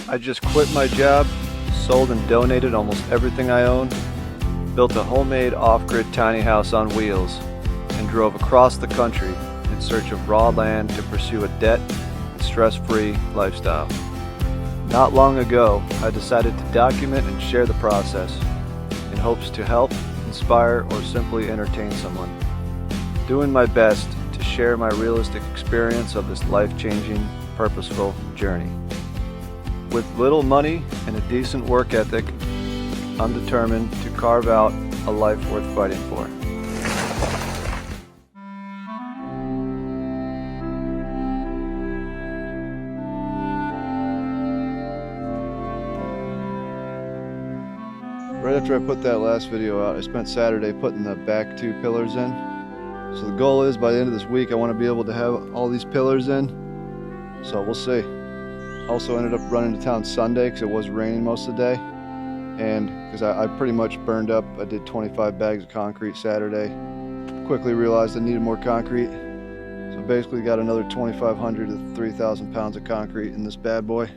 I just quit my job, sold and donated almost everything I owned, built a homemade off-grid tiny house on wheels, and drove across the country in search of raw land to pursue a debt and stress-free lifestyle. Not long ago, I decided to document and share the process in hopes to help, inspire, or simply entertain someone. Doing my best to share my realistic experience of this life-changing, purposeful journey. With little money and a decent work ethic, I'm determined to carve out a life worth fighting for. Right after I put that last video out, I spent Saturday putting the back 2 pillars in. So the goal is by the end of this week I want to be able to have all these pillars in. So we'll see. Also ended up running to town Sunday because it was raining most of the day, and because I pretty much burned up. I did 25 bags of concrete Saturday. Quickly realized I needed more concrete, so basically got another 2,500 to 3,000 pounds of concrete in this bad boy.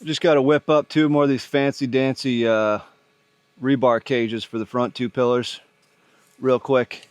Just got to whip up 2 more of these fancy dancy rebar cages for the front 2 pillars real quick.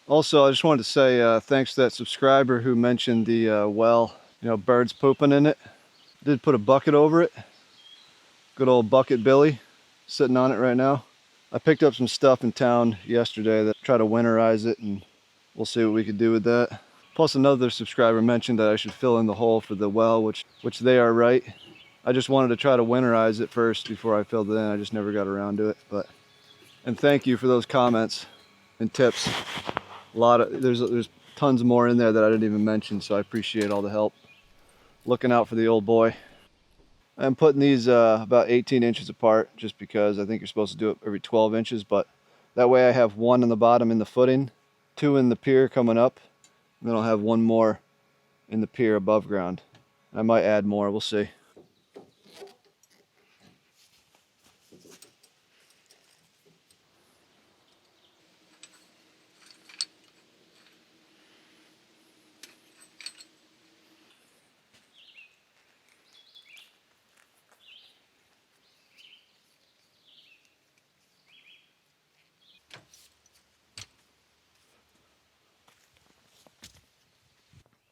Also, I just wanted to say thanks to that subscriber who mentioned the well, birds pooping in it. Did put a bucket over it. Good old Bucket Billy sitting on it right now. I picked up some stuff in town yesterday that try to winterize it, and we'll see what we could do with that. Plus another subscriber mentioned that I should fill in the hole for the well, which they are right. I just wanted to try to winterize it first before I filled it in. I just never got around to it. And thank you for those comments and tips. There's tons more in there that I didn't even mention, so I appreciate all the help. Looking out for the old boy. I'm putting these about 18 inches apart just because I think you're supposed to do it every 12 inches, but that way I have 1 on the bottom in the footing, 2 in the pier coming up, and then I'll have 1 more in the pier above ground. I might add more, we'll see.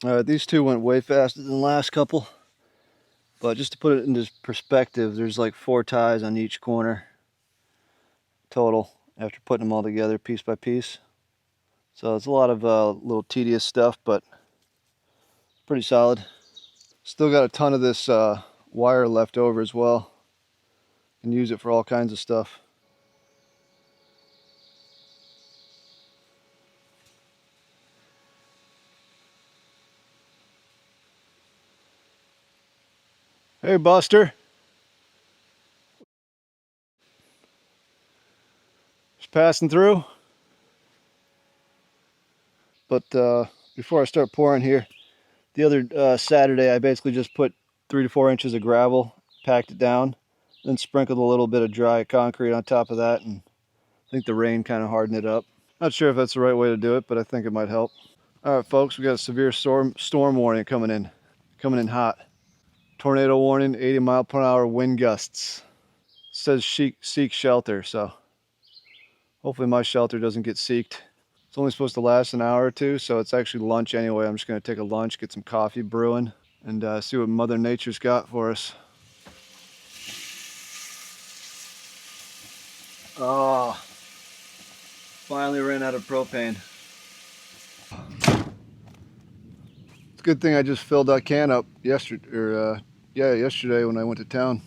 Alright, these 2 went way faster than the last couple. But just to put it into perspective, there's like 4 ties on each corner total after putting them all together piece by piece. So it's a lot of little tedious stuff, but pretty solid. Still got a ton of this wire left over as well. Can use it for all kinds of stuff. Hey, Buster. Just passing through. But before I start pouring here, the other Saturday I basically just put 3 to 4 inches of gravel, packed it down, then sprinkled a little bit of dry concrete on top of that, and I think the rain kind of hardened it up. Not sure if that's the right way to do it, but I think it might help. All right, folks, we got a severe storm warning coming in hot. Tornado warning, 80-mile-per-hour wind gusts. It says seek shelter, so hopefully my shelter doesn't get seeked. It's only supposed to last an hour or two, so it's actually lunch anyway. I'm just going to take a lunch, get some coffee brewing, and see what Mother Nature's got for us. Oh, finally ran out of propane. It's a good thing I just filled that can up yesterday when I went to town.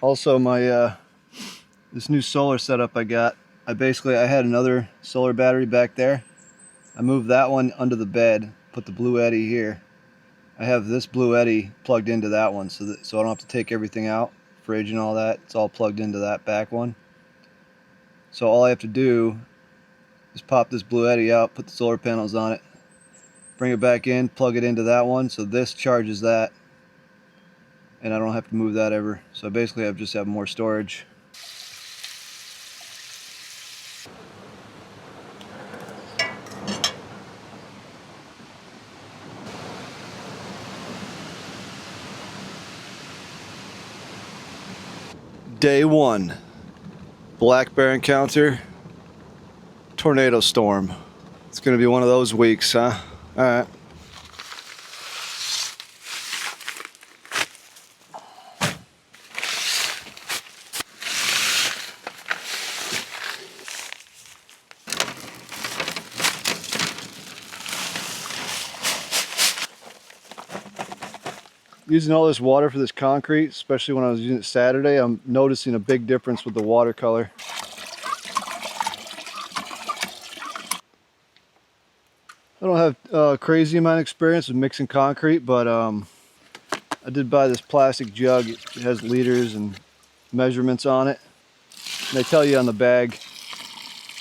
Also, my this new solar setup I got, I had another solar battery back there. I moved that one under the bed, put the Blue Eddy here. I have this Blue Eddy plugged into that one, so I don't have to take everything out, fridge and all that. It's all plugged into that back one. So all I have to do is pop this Blue Eddy out, put the solar panels on it, bring it back in, plug it into that one, so this charges that, and I don't have to move that ever. So I basically just have more storage. Day 1, black bear encounter, tornado storm. It's gonna be one of those weeks, huh? All right. Using all this water for this concrete, especially when I was using it Saturday, I'm noticing a big difference with the watercolor. I don't have a crazy amount of experience with mixing concrete, but I did buy this plastic jug. It has liters and measurements on it. And they tell you on the bag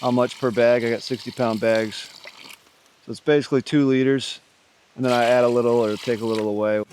how much per bag. I got 60-pound bags. So it's basically 2 liters, and then I add a little or take a little away.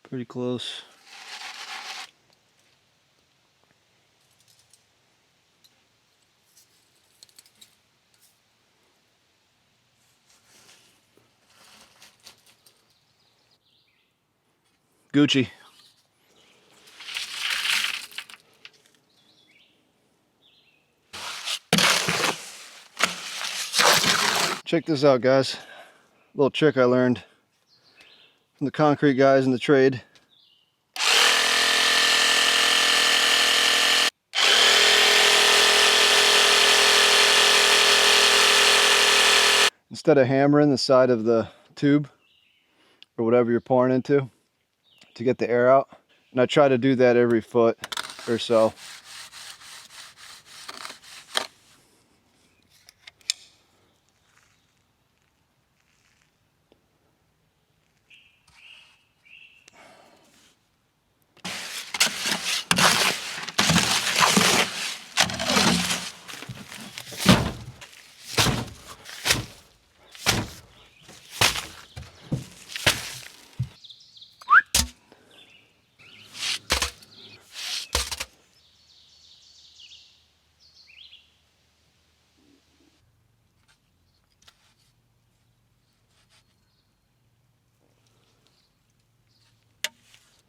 Pretty close. Gucci. Check this out, guys. A little trick I learned from the concrete guys in the trade. Instead of hammering the side of the tube or whatever you're pouring into to get the air out, and I try to do that every foot. or so.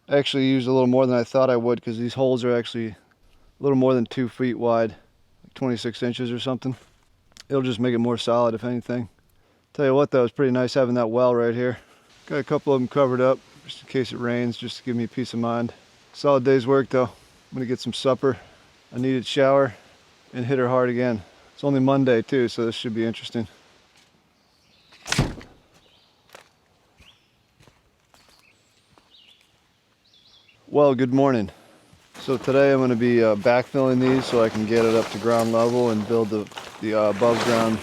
I actually used a little more than I thought I would because these holes are actually a little more than 2 feet wide, like 26 inches or something. It'll just make it more solid if anything. Tell you what though, it's pretty nice having that well right here. Got a couple of them covered up just in case it rains, just to give me peace of mind. Solid day's work though. I'm gonna get some supper, a needed shower, and hit her hard again. It's only Monday too, so this should be interesting. Well, good morning. So today I'm going to be backfilling these so I can get it up to ground level and build the above ground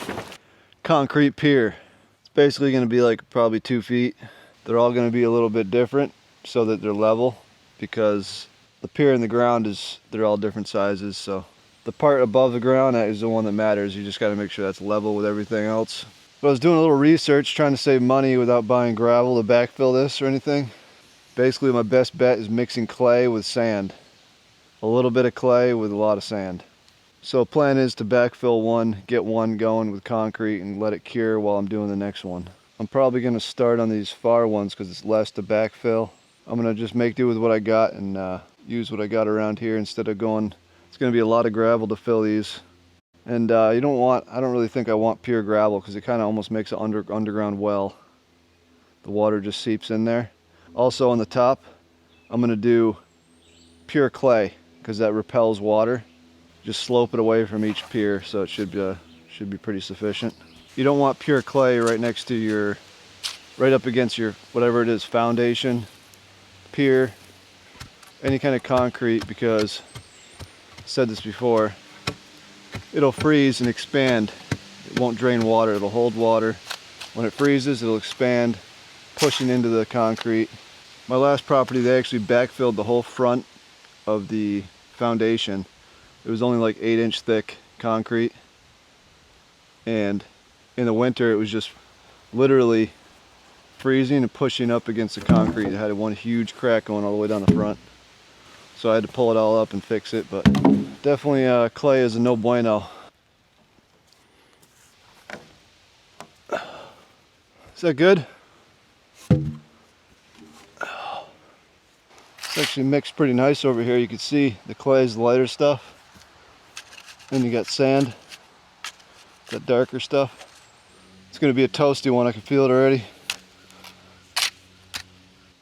concrete pier. It's basically going to be like probably 2 feet. They're all going to be a little bit different so that they're level, because the pier in the ground they're all different sizes. So the part above the ground is the one that matters. You just got to make sure that's level with everything else. But I was doing a little research trying to save money without buying gravel to backfill this or anything. Basically my best bet is mixing clay with sand. A little bit of clay with a lot of sand. So the plan is to backfill one, get one going with concrete and let it cure while I'm doing the next one. I'm probably going to start on these far ones because it's less to backfill. I'm going to just make do with what I got and use what I got around here instead of going. It's going to be a lot of gravel to fill these. And I don't really think I want pure gravel because it kind of almost makes an underground well. The water just seeps in there. Also on the top, I'm going to do pure clay because that repels water. Just slope it away from each pier, so it should be pretty sufficient. You don't want pure clay right next to right up against your, whatever it is, foundation, pier, any kind of concrete, because I said this before, it'll freeze and expand. It won't drain water, it'll hold water. When it freezes, it'll expand, pushing into the concrete. My last property, they actually backfilled the whole front of the foundation. It was only like 8-inch thick concrete, and in the winter it was just literally freezing and pushing up against the concrete. It had one huge crack going all the way down the front, so I had to pull it all up and fix it. But definitely clay is a no bueno. Is that good? It's actually mixed pretty nice over here. You can see the clay is the lighter stuff. Then you got sand, that darker stuff. It's going to be a toasty one, I can feel it already.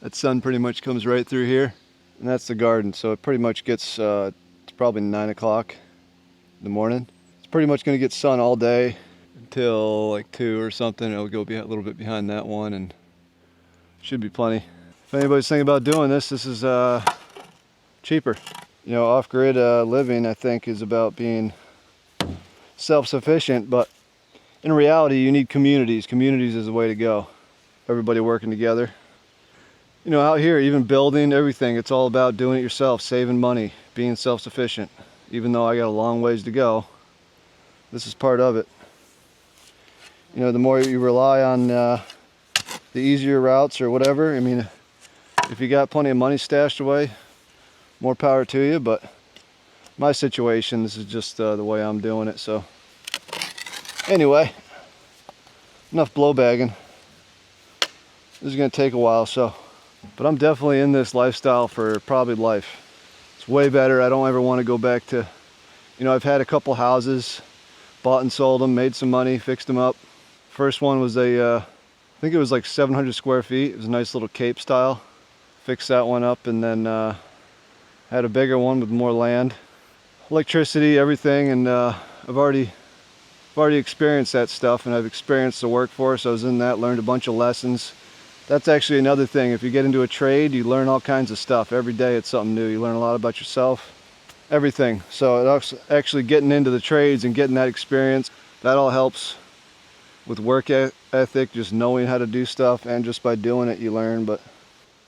That sun pretty much comes right through here. And that's the garden, so it pretty much gets, it's probably 9 o'clock in the morning. It's pretty much going to get sun all day until like 2 or something. It'll go a little bit behind that one and should be plenty. If anybody's thinking about doing this, this is cheaper. You know, off-grid living, I think, is about being self-sufficient, but in reality, you need communities. Communities is the way to go. Everybody working together. You know, out here, even building, everything, it's all about doing it yourself, saving money, being self-sufficient. Even though I got a long ways to go, this is part of it. You know, the more you rely on the easier routes or whatever, I mean, if you got plenty of money stashed away, more power to you. But my situation, this is just the way I'm doing it. So anyway, enough blow bagging. This is going to take a while, but I'm definitely in this lifestyle for probably life. It's way better. I don't ever want to go back to, you know, I've had a couple houses, bought and sold them, made some money, fixed them up. First one was I think it was like 700 square feet. It was a nice little Cape style. Fixed that one up, and then had a bigger one with more land, electricity, everything. And I've already experienced that stuff, and I've experienced the workforce. I was in that, learned a bunch of lessons. That's actually another thing. If you get into a trade, you learn all kinds of stuff. Every day it's something new. You learn a lot about yourself. everything. So actually getting into the trades and getting that experience, that all helps with work ethic, just knowing how to do stuff, and just by doing it you learn. But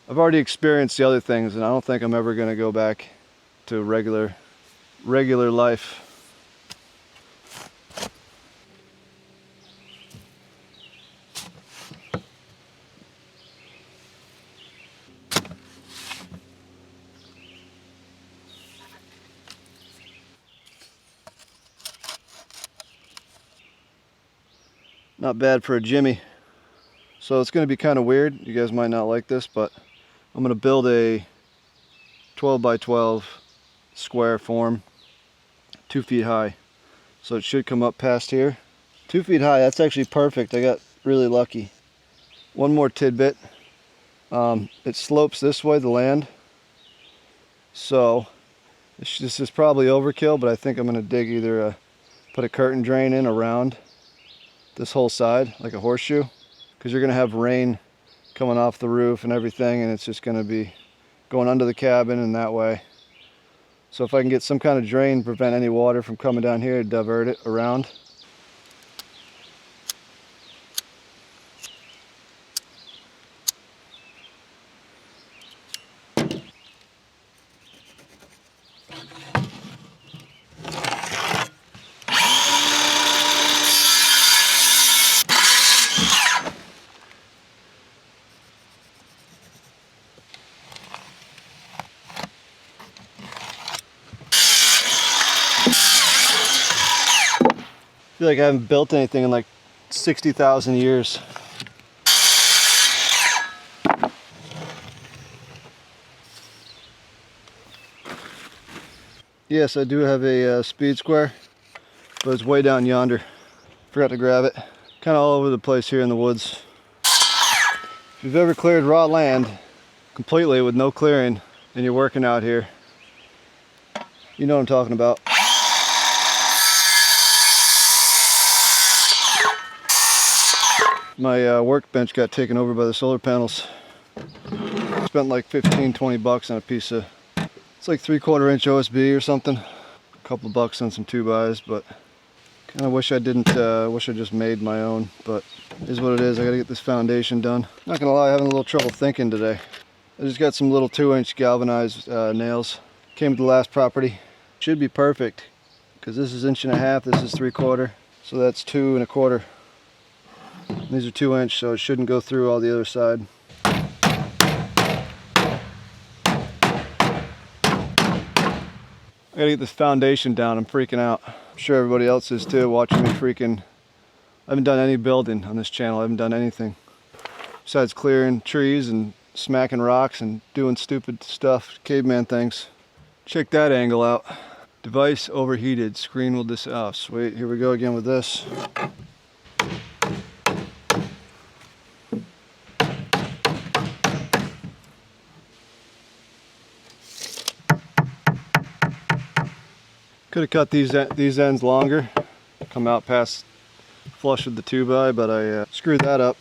I've already experienced the other things, and I don't think I'm ever going to go back to regular life. Not bad for a Jimmy. So it's going to be kind of weird. You guys might not like this, but I'm going to build a 12 by 12 square form, 2 feet high. So it should come up past here. 2 feet high, that's actually perfect. I got really lucky. One more tidbit. It slopes this way, the land. So this is probably overkill, but I think I'm going to dig either put a curtain drain in around this whole side, like a horseshoe, because you're going to have rain coming off the roof and everything, and it's just going to be going under the cabin and that way. So if I can get some kind of drain, prevent any water from coming down here, divert it around. I feel like I haven't built anything in like 60,000 years. Yes, I do have a speed square, but it's way down yonder. Forgot to grab it. Kind of all over the place here in the woods. If you've ever cleared raw land completely with no clearing and you're working out here, you know what I'm talking about. My workbench got taken over by the solar panels. Spent like 15-20 bucks on a piece of, it's like 3/4 inch OSB or something. A couple bucks on some 2x, but kind of wish I didn't, wish I just made my own, but it is what it is. I gotta get this foundation done. Not gonna lie, I'm having a little trouble thinking today. I just got some little 2-inch galvanized nails. Came to the last property. Should be perfect, because this is 1.5 inches, this is 3/4, so that's 2 1/4. These are 2-inch, so it shouldn't go through all the other side. I gotta get this foundation down. I'm freaking out. I'm sure everybody else is too, watching me freaking. I haven't done any building on this channel. I haven't done anything besides clearing trees and smacking rocks and doing stupid stuff, caveman things. Check that angle out. Device overheated. Screen will oh, sweet. Here we go again with this. Could have cut these ends longer, come out past flush with the 2x, but I screwed that up.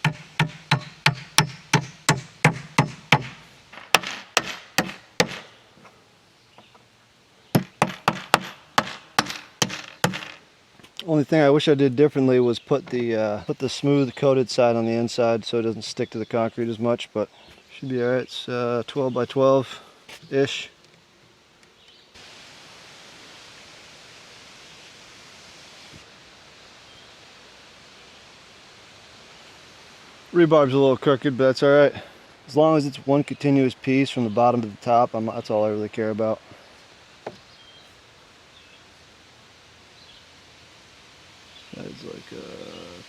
Only thing I wish I did differently was put the smooth coated side on the inside so it doesn't stick to the concrete as much, but should be alright. It's 12 by 12 ish. Rebar's a little crooked, but that's alright. As long as it's one continuous piece from the bottom to the top, that's all I really care about. That is like a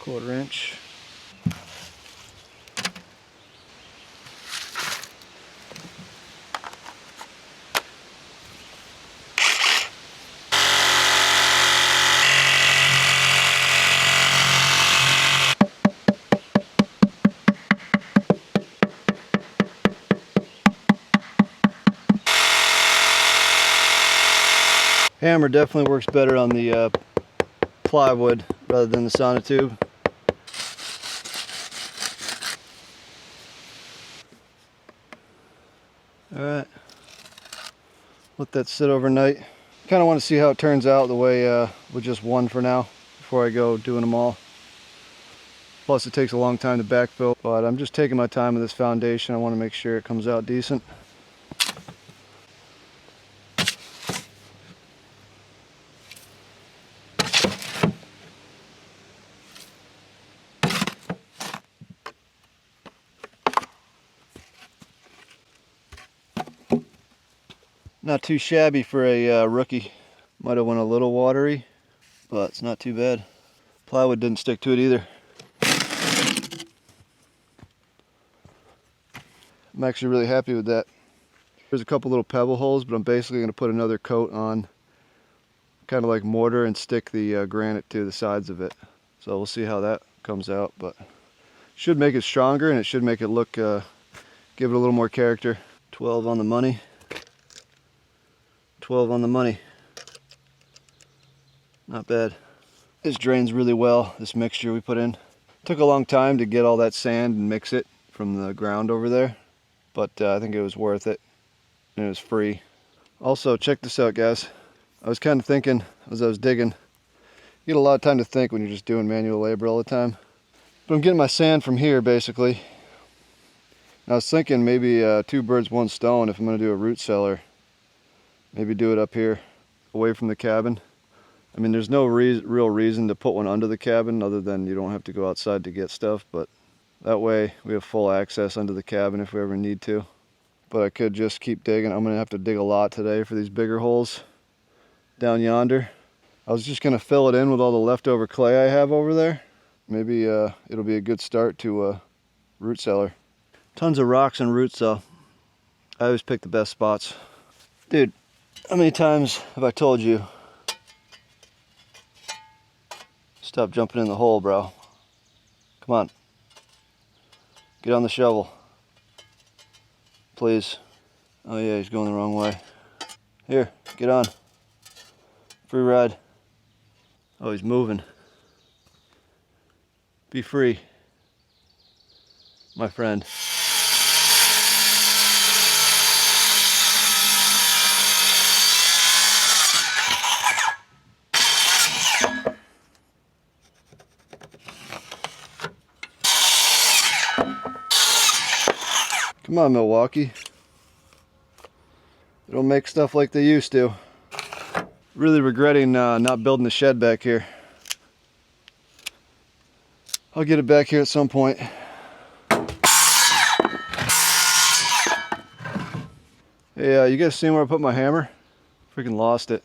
1/4 inch. Hammer definitely works better on the plywood rather than the sonotube. Alright, let that sit overnight. Kind of want to see how it turns out the way with just one for now before I go doing them all. Plus it takes a long time to backfill, but I'm just taking my time with this foundation. I want to make sure it comes out decent. Not too shabby for a rookie. Might have went a little watery, but it's not too bad. Plywood didn't stick to it either. I'm actually really happy with that. There's a couple little pebble holes, but I'm basically going to put another coat on, kind of like mortar, and stick the granite to the sides of it. So we'll see how that comes out, but should make it stronger, and it should make it look, give it a little more character. 12 on the money. 12 on the money. Not bad. This drains really well, this mixture we put in. Took a long time to get all that sand and mix it from the ground over there, but I think it was worth it, and it was free. Also, check this out, guys. I was kind of thinking as I was digging, you get a lot of time to think when you're just doing manual labor all the time. But I'm getting my sand from here, basically. And I was thinking maybe 2 birds, 1 stone if I'm going to do a root cellar. Maybe do it up here, away from the cabin. I mean, there's no real reason to put one under the cabin other than you don't have to go outside to get stuff, but that way we have full access under the cabin if we ever need to. But I could just keep digging. I'm gonna have to dig a lot today for these bigger holes down yonder. I was just gonna fill it in with all the leftover clay I have over there. Maybe it'll be a good start to a root cellar. Tons of rocks and roots though. I always pick the best spots. Dude, how many times have I told you, stop jumping in the hole, bro. Come on. Get on the shovel. Please. Oh yeah, he's going the wrong way. Here, get on. Free ride. Oh, he's moving. Be free, my friend. Come on, Milwaukee. They don't make stuff like they used to. Really regretting not building the shed back here. I'll get it back here at some point. Hey, you guys seen where I put my hammer? Freaking lost it.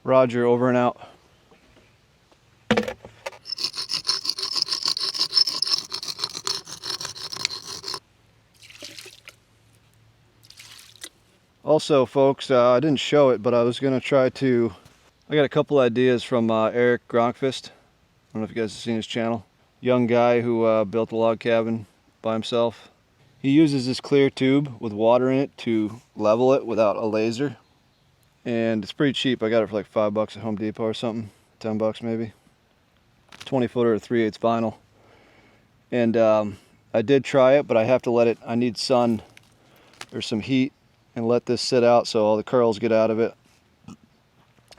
Roger, over and out. Also, folks, I didn't show it, but I was going to try to... I got a couple ideas from Eric Gronkfist. I don't know if you guys have seen his channel. Young guy who built a log cabin by himself. He uses this clear tube with water in it to level it without a laser. And it's pretty cheap. I got it for like $5 at Home Depot or something. $10 maybe. 20 footer or 3/8 vinyl. And I did try it, but I have to let it, I need sun or some heat and let this sit out so all the curls get out of it.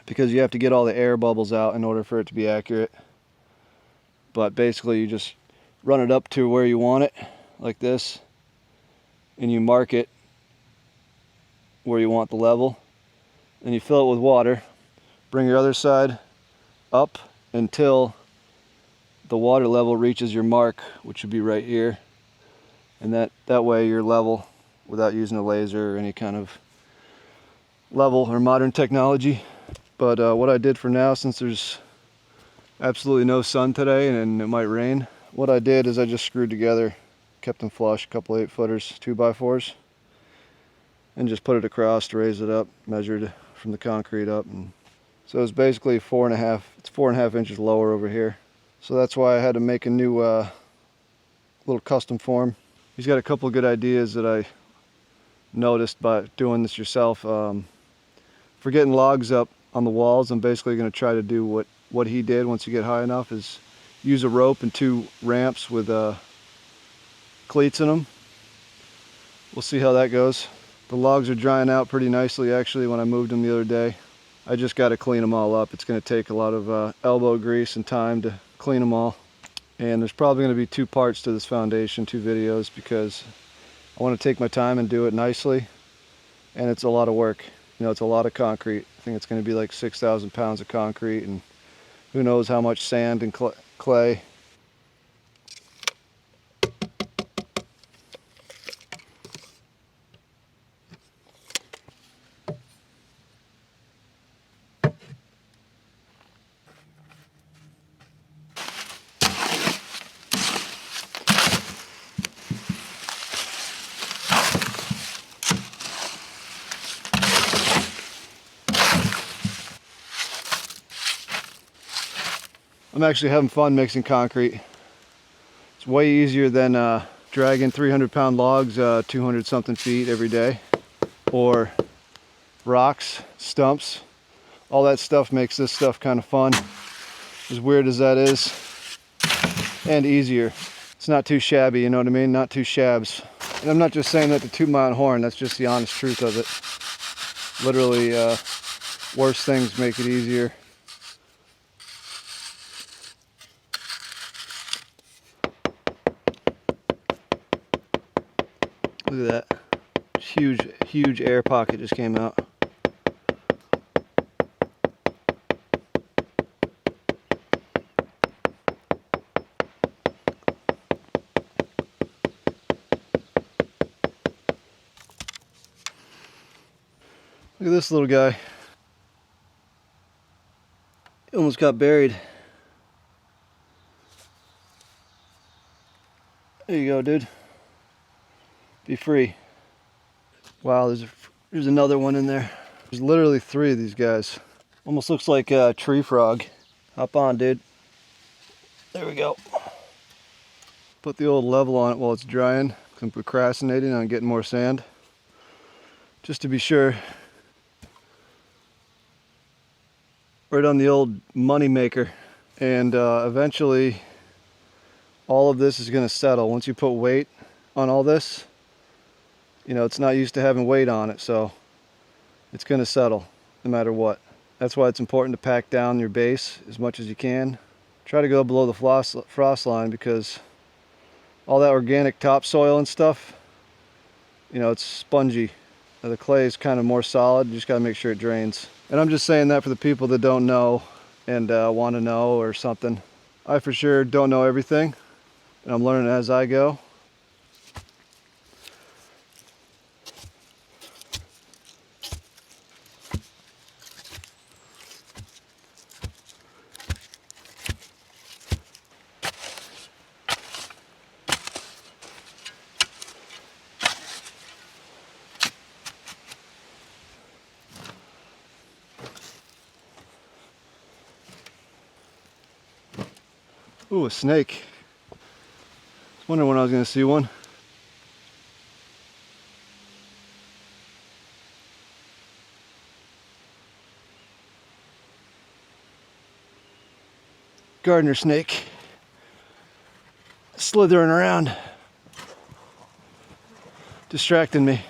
Because you have to get all the air bubbles out in order for it to be accurate. But basically you just run it up to where you want it, like this. And you mark it where you want the level. Then you fill it with water. Bring your other side up until the water level reaches your mark, which would be right here. And that way you're level without using a laser or any kind of level or modern technology. But what I did for now, since there's absolutely no sun today and it might rain, what I did is I just screwed together, kept them flush, a couple 8-footers, 2x4s, and just put it across to raise it up, measured from the concrete up. And so it's basically 4.5, it's 4.5 inches lower over here. So that's why I had to make a new little custom form. He's got a couple of good ideas that I noticed by doing this yourself. For getting logs up on the walls, I'm basically going to try to do what he did once you get high enough, is use a rope and 2 ramps with cleats in them. We'll see how that goes. The logs are drying out pretty nicely actually when I moved them the other day. I just got to clean them all up. It's going to take a lot of elbow grease and time to clean them all. And there's probably going to be 2 parts to this foundation, 2 videos, because I want to take my time and do it nicely. And it's a lot of work. You know, it's a lot of concrete. I think it's going to be like 6,000 pounds of concrete, and who knows how much sand and clay. I'm actually having fun mixing concrete. It's way easier than dragging 300-pound logs 200 something feet every day, or rocks, stumps. All that stuff makes this stuff kind of fun, as weird as that is, and easier. It's not too shabby, you know what I mean? Not too shabs. And I'm not just saying that to toot my own horn, that's just the honest truth of it. Literally, worse things make it easier. Look at that. Huge air pocket just came out. Look at this little guy. He almost got buried. There you go, dude. Be free. Wow, there's another one in there. There's literally 3 of these guys. Almost looks like a tree frog. Hop on, dude. There we go. Put the old level on it while it's drying. I'm procrastinating on getting more sand, just to be sure. Right on the old money maker. And eventually all of this is going to settle. Once you put weight on all this, you know, it's not used to having weight on it, so it's going to settle no matter what. That's why it's important to pack down your base as much as you can. Try to go below the frost line, because all that organic topsoil and stuff, you know, it's spongy. Now, the clay is kind of more solid. You just got to make sure it drains. And I'm just saying that for the people that don't know and want to know or something. I for sure don't know everything, and I'm learning as I go. Ooh, a snake. I was wondering when I was going to see one. Gardener snake. Slithering around. Distracting me.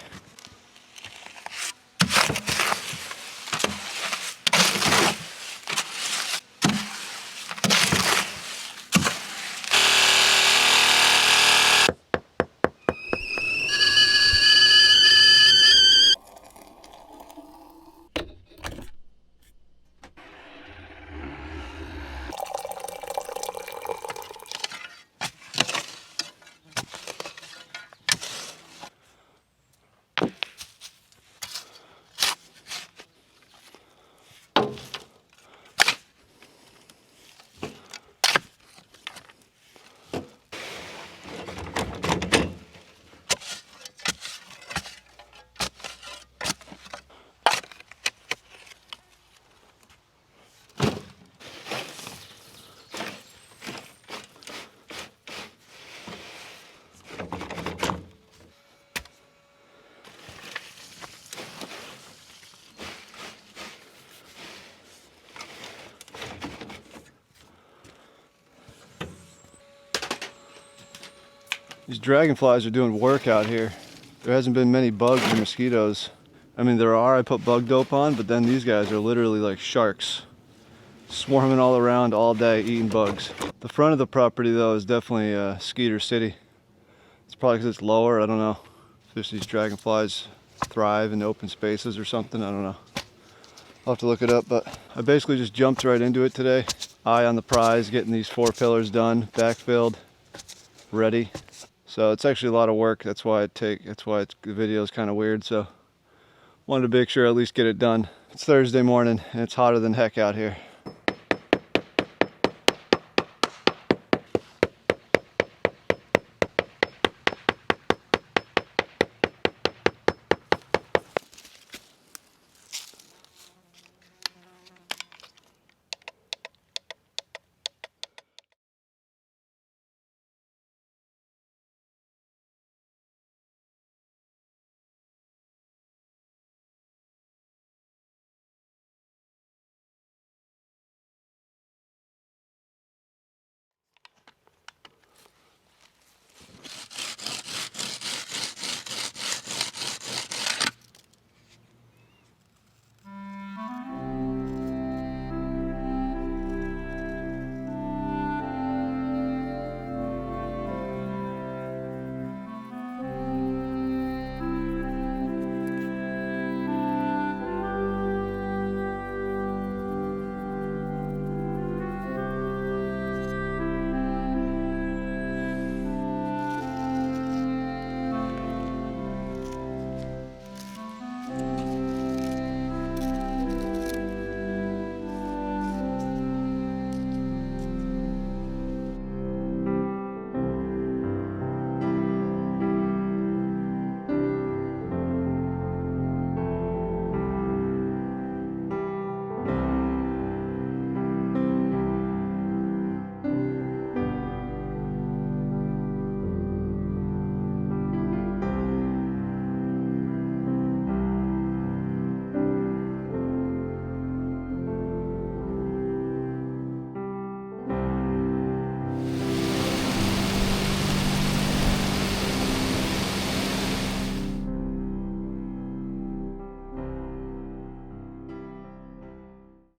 These dragonflies are doing work out here. There hasn't been many bugs or mosquitoes. I mean, there are, I put bug dope on, but then these guys are literally like sharks, swarming all around all day, eating bugs. The front of the property though is definitely Skeeter City. It's probably because it's lower, I don't know. Fish these dragonflies thrive in open spaces or something, I don't know. I'll have to look it up, but I basically just jumped right into it today. Eye on the prize, getting these 4 pillars done, backfilled, ready. So it's actually a lot of work. That's why the video is kind of weird. So wanted to make sure at least get it done. It's Thursday morning and it's hotter than heck out here.